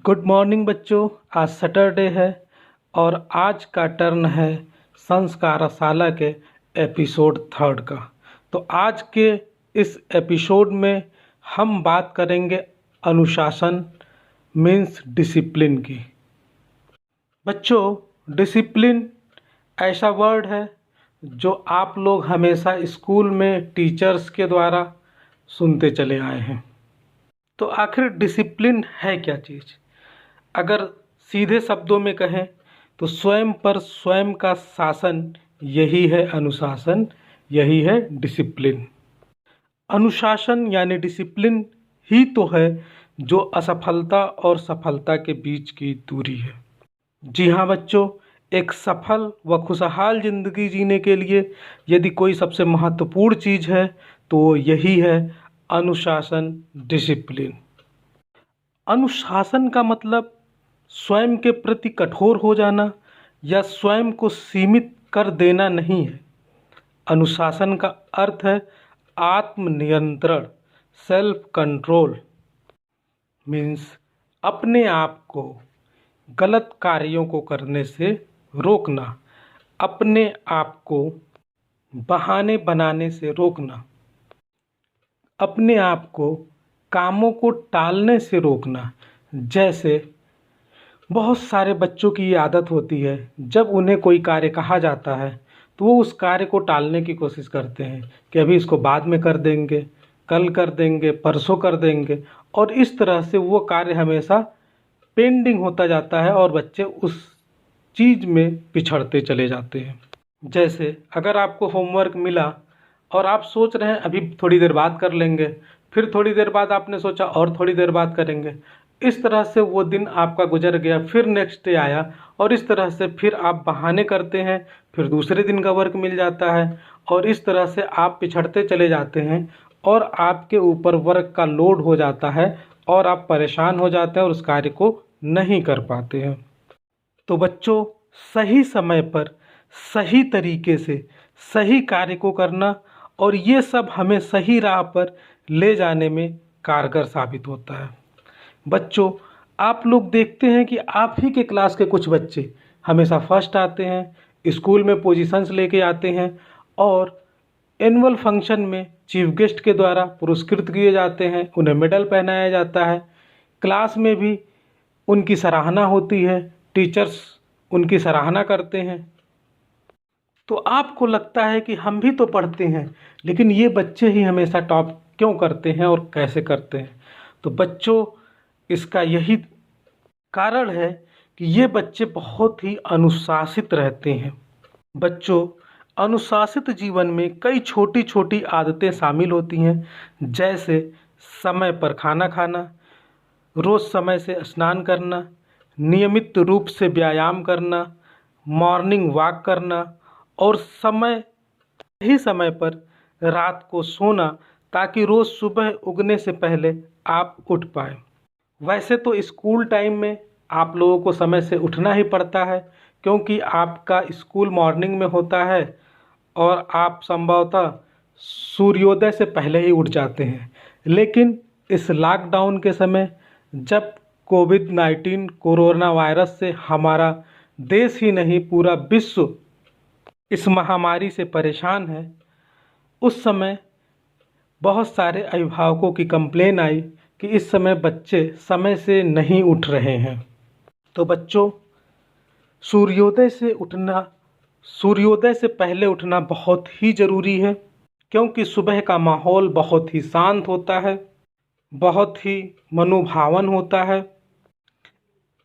Good morning बच्चों। आज Saturday है और आज का टर्न है संस्कारशाला के एपिसोड 3 का। तो आज के इस एपिसोड में हम बात करेंगे अनुशासन मीन्स डिसिप्लिन की। बच्चों, डिसिप्लिन ऐसा वर्ड है जो आप लोग हमेशा स्कूल में टीचर्स के द्वारा सुनते चले आए हैं। तो आखिर डिसिप्लिन है क्या चीज़? अगर सीधे शब्दों में कहें तो स्वयं पर स्वयं का शासन, यही है अनुशासन, यही है डिसिप्लिन। अनुशासन यानी डिसिप्लिन ही तो है जो असफलता और सफलता के बीच की दूरी है। जी हाँ बच्चों, एक सफल व खुशहाल ज़िंदगी जीने के लिए यदि कोई सबसे महत्वपूर्ण चीज़ है तो यही है अनुशासन, डिसिप्लिन। अनुशासन का मतलब स्वयं के प्रति कठोर हो जाना या स्वयं को सीमित कर देना नहीं है। अनुशासन का अर्थ है आत्मनियंत्रण, सेल्फ कंट्रोल। मीन्स अपने आप को गलत कार्यों को करने से रोकना, अपने आप को बहाने बनाने से रोकना, अपने आप को कामों को टालने से रोकना। जैसे बहुत सारे बच्चों की ये आदत होती है, जब उन्हें कोई कार्य कहा जाता है तो वो उस कार्य को टालने की कोशिश करते हैं कि अभी इसको बाद में कर देंगे, कल कर देंगे, परसों कर देंगे, और इस तरह से वो कार्य हमेशा पेंडिंग होता जाता है और बच्चे उस चीज़ में पिछड़ते चले जाते हैं। जैसे अगर आपको होमवर्क मिला और आप सोच रहे हैं अभी थोड़ी देर बाद कर लेंगे, फिर थोड़ी देर बाद आपने सोचा और थोड़ी देर बाद करेंगे, इस तरह से वो दिन आपका गुजर गया, फिर नेक्स्ट डे आया और इस तरह से फिर आप बहाने करते हैं, फिर दूसरे दिन का वर्क मिल जाता है और इस तरह से आप पिछड़ते चले जाते हैं और आपके ऊपर वर्क का लोड हो जाता है और आप परेशान हो जाते हैं और उस कार्य को नहीं कर पाते हैं। तो बच्चों, सही समय पर सही तरीके से सही कार्य को करना और ये सब हमें सही राह पर ले जाने में कारगर साबित होता है। बच्चों, आप लोग देखते हैं कि आप ही के क्लास के कुछ बच्चे हमेशा फर्स्ट आते हैं, स्कूल में पोजीशंस लेके आते हैं और एनुअल फंक्शन में चीफ गेस्ट के द्वारा पुरस्कृत किए जाते हैं, उन्हें मेडल पहनाया जाता है, क्लास में भी उनकी सराहना होती है, टीचर्स उनकी सराहना करते हैं। तो आपको लगता है कि हम भी तो पढ़ते हैं, लेकिन ये बच्चे ही हमेशा टॉप क्यों करते हैं और कैसे करते हैं? तो बच्चों, इसका यही कारण है कि ये बच्चे बहुत ही अनुशासित रहते हैं। बच्चों, अनुशासित जीवन में कई छोटी छोटी आदतें शामिल होती हैं, जैसे समय पर खाना खाना, रोज़ समय से स्नान करना, नियमित रूप से व्यायाम करना, मॉर्निंग वॉक करना और ही समय पर रात को सोना, ताकि रोज़ सुबह उगने से पहले आप उठ पाएँ। वैसे तो स्कूल टाइम में आप लोगों को समय से उठना ही पड़ता है, क्योंकि आपका स्कूल मॉर्निंग में होता है और आप संभवतः सूर्योदय से पहले ही उठ जाते हैं। लेकिन इस लॉकडाउन के समय, जब कोविड-19 कोरोना वायरस से हमारा देश ही नहीं पूरा विश्व इस महामारी से परेशान है, उस समय बहुत सारे अभिभावकों की कंप्लेन आई कि इस समय बच्चे समय से नहीं उठ रहे हैं। तो बच्चों, सूर्योदय से पहले उठना बहुत ही ज़रूरी है, क्योंकि सुबह का माहौल बहुत ही शांत होता है, बहुत ही मनोभावन होता है।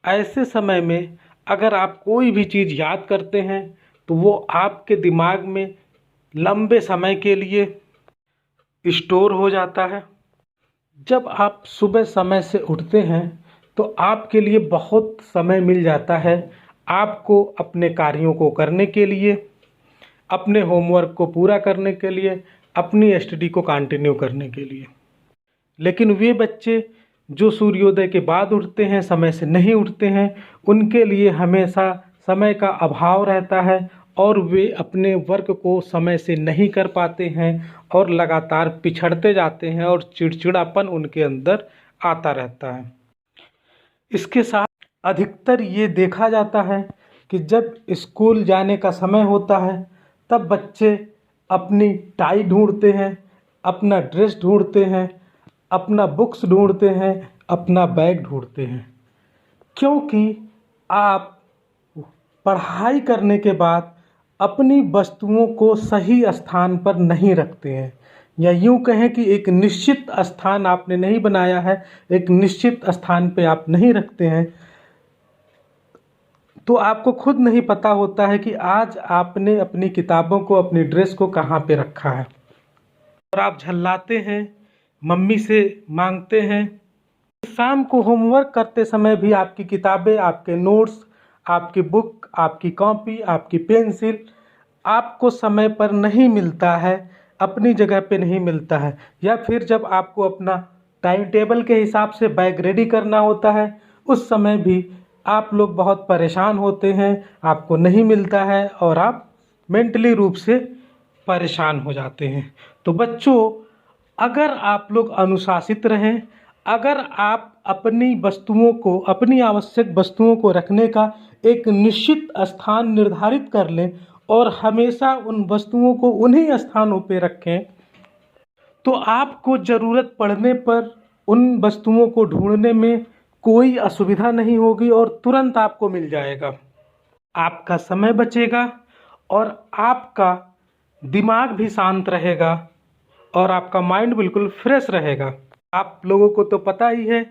ऐसे समय में अगर आप कोई भी चीज़ याद करते हैं तो वो आपके दिमाग में लंबे समय के लिए स्टोर हो जाता है। जब आप सुबह समय से उठते हैं तो आपके लिए बहुत समय मिल जाता है आपको अपने कार्यों को करने के लिए, अपने होमवर्क को पूरा करने के लिए, अपनी स्टडी को कंटिन्यू करने के लिए। लेकिन वे बच्चे जो सूर्योदय के बाद उठते हैं, समय से नहीं उठते हैं, उनके लिए हमेशा समय का अभाव रहता है और वे अपने वर्क को समय से नहीं कर पाते हैं और लगातार पिछड़ते जाते हैं और चिड़चिड़ापन उनके अंदर आता रहता है। इसके साथ अधिकतर ये देखा जाता है कि जब स्कूल जाने का समय होता है तब बच्चे अपनी टाई ढूंढते हैं, अपना ड्रेस ढूंढते हैं, अपना बुक्स ढूंढते हैं, अपना बैग ढूंढते हैं, क्योंकि आप पढ़ाई करने के बाद अपनी वस्तुओं को सही स्थान पर नहीं रखते हैं, या यूँ कहें कि एक निश्चित स्थान आपने नहीं बनाया है, एक निश्चित स्थान पे आप नहीं रखते हैं, तो आपको खुद नहीं पता होता है कि आज आपने अपनी किताबों को, अपनी ड्रेस को कहाँ पे रखा है, और आप झल्लाते हैं, मम्मी से मांगते हैं। शाम को होमवर्क करते समय भी आपकी किताबें, आपके नोट्स, आपकी बुक, आपकी कॉपी, आपकी पेंसिल आपको समय पर नहीं मिलता है, अपनी जगह पे नहीं मिलता है, या फिर जब आपको अपना टाइम टेबल के हिसाब से बैग रेडी करना होता है उस समय भी आप लोग बहुत परेशान होते हैं, आपको नहीं मिलता है और आप मेंटली रूप से परेशान हो जाते हैं। तो बच्चों, अगर आप लोग अनुशासित रहें, अगर आप अपनी वस्तुओं को, अपनी आवश्यक वस्तुओं को रखने का एक निश्चित स्थान निर्धारित कर लें और हमेशा उन वस्तुओं को उन्हीं स्थानों पे रखें, तो आपको ज़रूरत पड़ने पर उन वस्तुओं को ढूंढने में कोई असुविधा नहीं होगी और तुरंत आपको मिल जाएगा। आपका समय बचेगा और आपका दिमाग भी शांत रहेगा और आपका माइंड बिल्कुल फ्रेश रहेगा। आप लोगों को तो पता ही है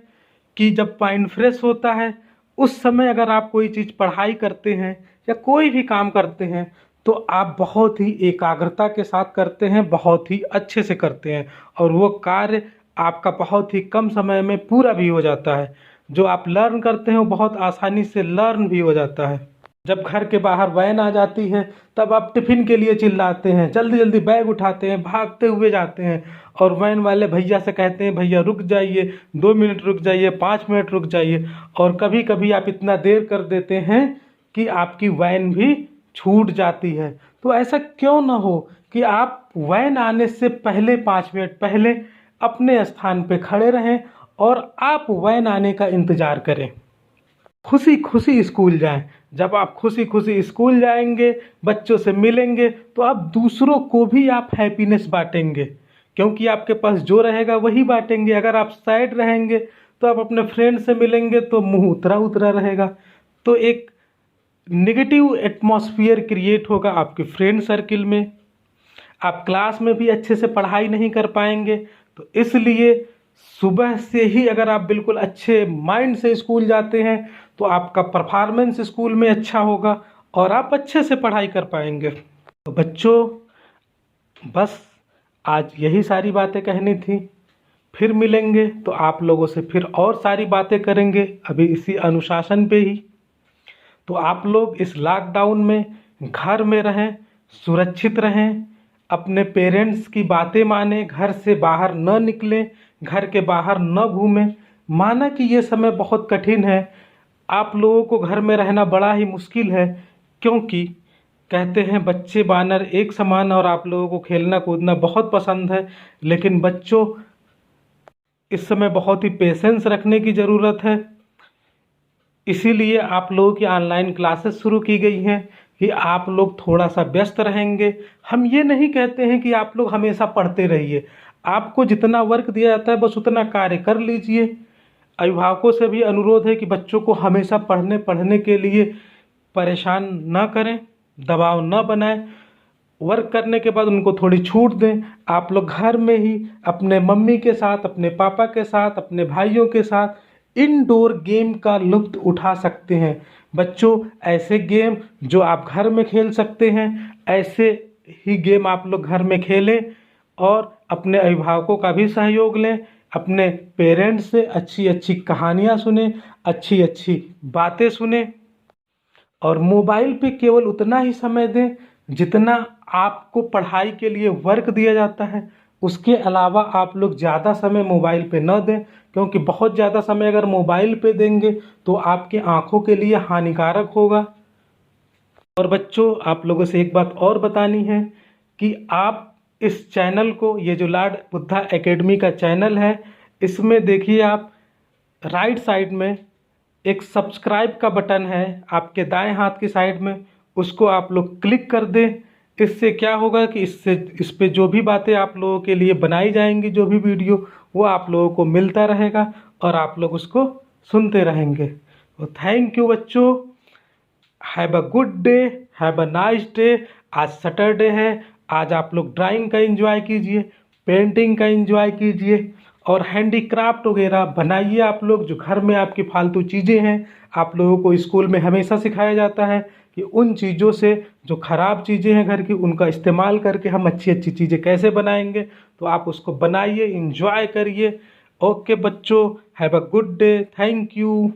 कि जब माइंड फ्रेश होता है उस समय अगर आप कोई चीज़ पढ़ाई करते हैं या कोई भी काम करते हैं तो आप बहुत ही एकाग्रता के साथ करते हैं, बहुत ही अच्छे से करते हैं और वो कार्य आपका बहुत ही कम समय में पूरा भी हो जाता है। जो आप लर्न करते हैं वो बहुत आसानी से लर्न भी हो जाता है। जब घर के बाहर वैन आ जाती है तब आप टिफ़िन के लिए चिल्लाते हैं, जल्दी जल्दी बैग उठाते हैं, भागते हुए जाते हैं और वैन वाले भैया से कहते हैं भैया रुक जाइए, 2 मिनट रुक जाइए, 5 मिनट रुक जाइए, और कभी कभी आप इतना देर कर देते हैं कि आपकी वैन भी छूट जाती है। तो ऐसा क्यों ना हो कि आप वैन आने से पहले 5 मिनट पहले अपने स्थान पे खड़े रहें और आप वैन आने का इंतज़ार करें। खुशी खुशी स्कूल जाएं। जब आप खुशी खुशी स्कूल जाएंगे, बच्चों से मिलेंगे, तो आप दूसरों को भी आप हैप्पीनेस बांटेंगे, क्योंकि आपके पास जो रहेगा वही बांटेंगे। अगर आप सैड रहेंगे तो आप अपने फ्रेंड से मिलेंगे तो मुंह उतरा उतरा रहेगा, तो एक नेगेटिव एटमॉस्फेयर क्रिएट होगा आपके फ्रेंड सर्किल में। आप क्लास में भी अच्छे से पढ़ाई नहीं कर पाएंगे। तो इसलिए सुबह से ही अगर आप बिल्कुल अच्छे माइंड से स्कूल जाते हैं तो आपका परफॉर्मेंस स्कूल में अच्छा होगा और आप अच्छे से पढ़ाई कर पाएंगे। तो बच्चों, बस आज यही सारी बातें कहनी थी। फिर मिलेंगे तो आप लोगों से फिर और सारी बातें करेंगे, अभी इसी अनुशासन पे ही। तो आप लोग इस लॉकडाउन में घर में रहें, सुरक्षित रहें, अपने पेरेंट्स की बातें माने, घर से बाहर न निकलें, घर के बाहर न घूमें। माना कि ये समय बहुत कठिन है, आप लोगों को घर में रहना बड़ा ही मुश्किल है, क्योंकि कहते हैं बच्चे बानर एक समान, और आप लोगों को खेलना कूदना बहुत पसंद है। लेकिन बच्चों, इस समय बहुत ही पेशेंस रखने की ज़रूरत है। इसीलिए आप लोगों की ऑनलाइन क्लासेस शुरू की गई हैं कि आप लोग थोड़ा सा व्यस्त रहेंगे। हम ये नहीं कहते हैं कि आप लोग हमेशा पढ़ते रहिए, आपको जितना वर्क दिया जाता है बस उतना कार्य कर लीजिए। अभिभावकों से भी अनुरोध है कि बच्चों को हमेशा पढ़ने के लिए परेशान न करें, दबाव न बनाएं। वर्क करने के बाद उनको थोड़ी छूट दें। आप लोग घर में ही अपने मम्मी के साथ, अपने पापा के साथ, अपने भाइयों के साथ इनडोर गेम का लुत्फ़ उठा सकते हैं। बच्चों, ऐसे गेम जो आप घर में खेल सकते हैं, ऐसे ही गेम आप लोग घर में खेलें और अपने अभिभावकों का भी सहयोग लें। अपने पेरेंट्स से अच्छी अच्छी कहानियाँ सुने, अच्छी अच्छी बातें सुने, और मोबाइल पे केवल उतना ही समय दें जितना आपको पढ़ाई के लिए वर्क दिया जाता है। उसके अलावा आप लोग ज़्यादा समय मोबाइल पे न दें, क्योंकि बहुत ज़्यादा समय अगर मोबाइल पे देंगे तो आपकी आँखों के लिए हानिकारक होगा। और बच्चों, आप लोगों से एक बात और बतानी है कि आप इस चैनल को, ये जो लॉर्ड बुद्धा एकेडमी का चैनल है, इसमें देखिए आप राइट साइड में एक सब्सक्राइब का बटन है आपके दाएं हाथ की साइड में, उसको आप लोग क्लिक कर दें। इससे क्या होगा कि इस पे जो भी बातें आप लोगों के लिए बनाई जाएंगी, जो भी वीडियो, वो आप लोगों को मिलता रहेगा और आप लोग उसको सुनते रहेंगे। तो थैंक यू बच्चों, have a good day, have a nice day. आज सैटरडे है, आज आप लोग ड्राइंग का एंजॉय कीजिए, पेंटिंग का एंजॉय कीजिए और हैंडीक्राफ्ट वगैरह बनाइए। आप लोग जो घर में आपकी फालतू चीज़ें हैं, आप लोगों को स्कूल में हमेशा सिखाया जाता है कि उन चीज़ों से, जो ख़राब चीज़ें हैं घर की, उनका इस्तेमाल करके हम अच्छी अच्छी चीज़ें कैसे बनाएंगे। तो आप उसको बनाइए, इंजॉय करिए। ओके बच्चों, have a good day, thank you.